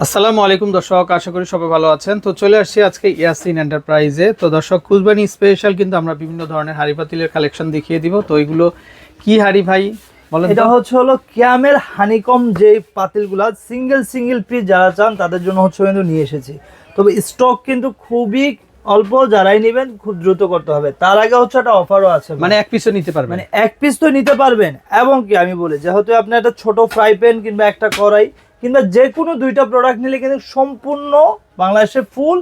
আসসালামু আলাইকুম দর্শক, আশা করি সবাই ভালো আছেন। তো চলে আসছি আজকে ইয়াসিন এন্টারপ্রাইজে। তো দর্শক, কুরবানি স্পেশাল কিন্তু আমরা বিভিন্ন ধরনের হাড়ি পাতিলের কালেকশন দেখিয়ে দিব। তো এগুলো কি হাড়ি ভাই বলেন? এটা হলো ক্যামেল হানিকম যে পাতিলগুলা সিঙ্গেল পিস যারা চান তাদের জন্য কিন্তু নিয়ে এসেছি। তবে স্টক কিন্তু খুবই অল্প, যারাই নেবেন খুব দ্রুত করতে হবে। তার আগে একটা অফারও আছে, মানে এক পিসও নিতে পারবেন, মানে এক পিস তো নিতে পারবেন। এবং কি আমি বলি, যেহেতু আপনি একটা ছোট ফ্রাই প্যান কিংবা একটা কড়াই কিংবা যে কোনো দুইটা প্রোডাক্ট নিলে কিন্তু সম্পূর্ণ বাংলাদেশে ফুল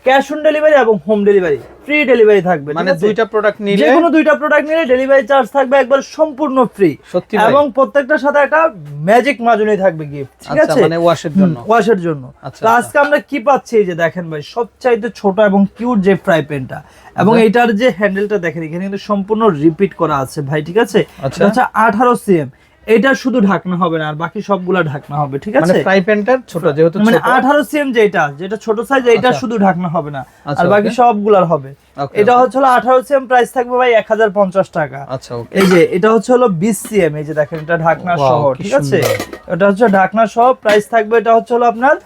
ক্যাশ অন ডেলিভারি এবং হোম ডেলিভারি, ফ্রি ডেলিভারি থাকবে। মানে দুইটা প্রোডাক্ট নিলে, যে কোনো দুইটা প্রোডাক্ট নিলে ডেলিভারি চার্জ থাকবে একবার সম্পূর্ণ ফ্রি। সত্যি এবং প্রত্যেকটার সাথে একটা ম্যাজিক মাজনি থাকবে গিফট, ঠিক আছে? মানে ওয়াশের জন্য। তো আজকে আমরা কি পাচ্ছি, এই যে দেখেন ভাই, সবচাইতে ছোট এবং কিউট যে ফ্রাই প্যানটা, এবং এটার যে হ্যান্ডেলটা দেখেন, এখানে কিন্তু সম্পূর্ণ রিপিট করা আছে ভাই, ঠিক আছে? এটা হচ্ছে 18 সিএম। এটা শুধু ঢাকনা হবে না, আর বাকি সবগুলা ঢাকনা হবে, ঠিক আছে? মানে ফ্রাই প্যানটা ছোট, যেহেতু মানে 18 সিএম যেটা ছোট সাইজ, এটা শুধু ঢাকনা হবে না, আর বাকি সবগুলার হবে। এটা হচ্ছে 18 সিএম, প্রাইস থাকবে ভাই 1050 টাকা। আচ্ছা, ওকে। এই যে এটা হচ্ছে 20 সিএম, এই যে দেখেন, এটা ঢাকনা সহ, ঠিক আছে? এটা হচ্ছে ঢাকনা সহ, প্রাইস থাকবে এটা হচ্ছে আপনার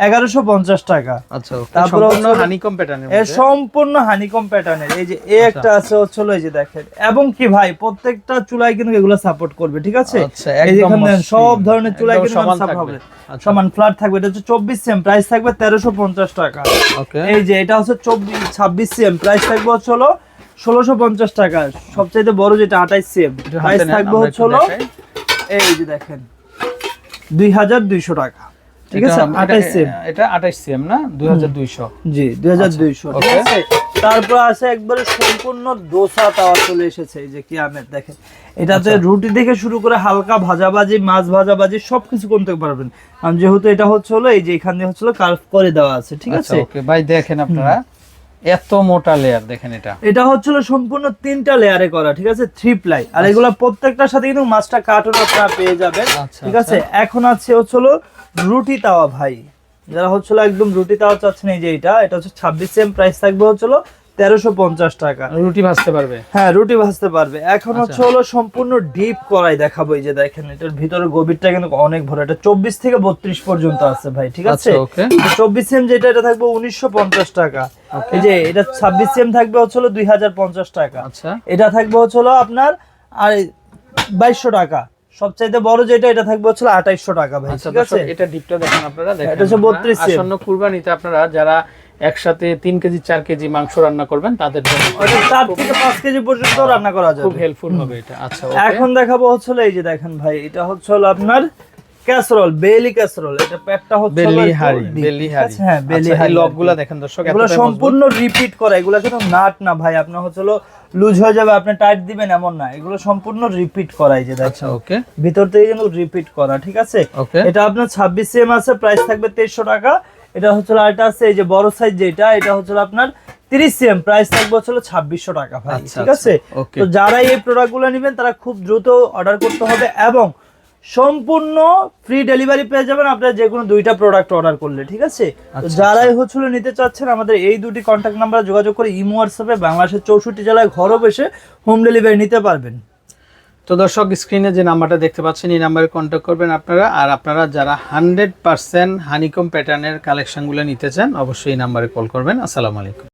1150 টাকা। আচ্ছা, ওকে। তারপর সম্পূর্ণ হানিকম প্যাটার্নের মধ্যে, সম্পূর্ণ হানিকম প্যাটার্নের। এই যে একটা আছে এই যে দেখেন, এবং কি ভাই প্রত্যেকটা চুলায় কিন্তু এগুলো সাপোর্ট করবে, ঠিক আছে? এই যে এখানে সব ধরনের চুলায় কিন্তু সাপোর্ট হবে, সমান ফ্ল্যাট থাকবে। এটা হচ্ছে 24 সিএম, প্রাইস থাকবে 1350 টাকা। ওকে। এই যে এটা হচ্ছে 26 সিএম, প্রাইস থাকবে 1650 টাকা। সবচেয়ে বড় যেটা 28 সিএম, প্রাইস থাকবে এই যে দেখেন 2200 টাকা, ঠিক আছে? 28 সিএম, এটা 28 সিএম না, 2200। জি, 2200, ঠিক আছে? তারপর আছে একবারে সম্পূর্ণ দোসা তাওয়া চলে এসেছে, এই যে কিয়ামের দেখেন। এটাতে রুটি থেকে শুরু করে হালকা ভাজাভাজি, মাছ ভাজাভাজি সবকিছু করতে পারবেন। যেহেতু এটা এই যে এখানে কার্ভ করে দেওয়া আছে, ঠিক আছে? ওকে ভাই, দেখেন আপনারা এত মোটা লেয়ার, দেখেন এটা সম্পূর্ণ 3টা লেয়ারে করা, ঠিক আছে? 3 প্লাই। আর এগুলা প্রত্যেকটার সাথে কিন্তু মাছটা কাটুন আপনারা পেয়ে যাবেন, ঠিক আছে? এখন আছে রুটি তাওয়া ভাই, যারা একদম রুটি তাওয়া চাচ্ছেন, এই যে এটা হচ্ছে 26 সিএম, প্রাইস থাকবে 1350 টাকা। রুটি ভাজতে পারবে? হ্যাঁ, রুটি ভাজতে পারবে। এখন সম্পূর্ণ ডিপ কড়াই দেখাবো। এই যে দেখেন, এটার ভিতরে গভীরটা কিন্তু অনেক বড়। এটা 24 থেকে 32 পর্যন্ত আছে ভাই, ঠিক আছে? 24 সিএম যেটা, এটা থাকবে 1950 টাকা। এই যে এটা 26 সিএম থাকবে 2050 টাকা। এটা থাকবে আপনার আর 2200 টাকা। সবচাইতে বড় যেটা, এটা থাকবে 2800 টাকা ভাই, ঠিক আছে? এটা ডিপটা দেখেন আপনারা, দেখেন এটা হচ্ছে 32 সিএম। আসন্ন কুরবানিতে আপনারা যারা একসাথে 3 কেজি 4 কেজি মাংস রান্না করবেন, তাদের জন্য 4 থেকে 5 কেজি পর্যন্ত রান্না করা যাবে, খুব হেল্পফুল হবে এটা। আচ্ছা, এখন দেখাবো এই যে দেখেন ভাই, এটা আপনার ক্যাসরোল, বেলি ক্যাসরোল। এটা প্যাকটা বেলি হাড়ি। হ্যাঁ, বেলি হাড়ি। লকগুলা দেখেন দর্শক, এগুলো সম্পূর্ণ রিপিট করা। এগুলো কিন্তু নাট না ভাই, আপনার লুজ হয়ে যাবে, আপনি টাইট দিবেন এমন না। এগুলো সম্পূর্ণ রিপিট করা, এই যে দেখেন। ওকে, ভিতর থেকে কিন্তু রিপিট করা, ঠিক আছে? এটা আপনার 26 সিএম আছে, প্রাইস থাকবে 2300 টাকা। এটা আরেকটা আছে, এই যে বড় সাইজ যেটা, এটা আপনার 30 সিএম, প্রাইস থাকবে 2600 টাকা ভাই, ঠিক আছে? তো যারা এই প্রোডাক্টগুলো নেবেন তারা খুব দ্রুত অর্ডার করতে হবে, এবং সম্পূর্ণ ফ্রি ডেলিভারি পেয়ে যাবেন আপনারা যে কোনো দুইটা প্রোডাক্ট অর্ডার করলে, ঠিক আছে? তো যারাই নিতে চাচ্ছেন, আমাদের এই দুটি কন্ট্যাক্ট নাম্বারে যোগাযোগ করে ইমো হোয়াটসঅ্যাপে বাংলাদেশের 64 জেলায় ঘরে বসে হোম ডেলিভারি নিতে পারবেন। তো দর্শক, স্ক্রিনে যে নাম্বারটা দেখতে পাচ্ছেন, এই নাম্বারে কন্ট্যাক্ট করবেন আপনারা। আর আপনারা যারা 100% হানিকম প্যাটার্নের কালেকশনগুলো নিতে চান, অবশ্যই এই নাম্বারে কল করবেন। আসসালামু আলাইকুম।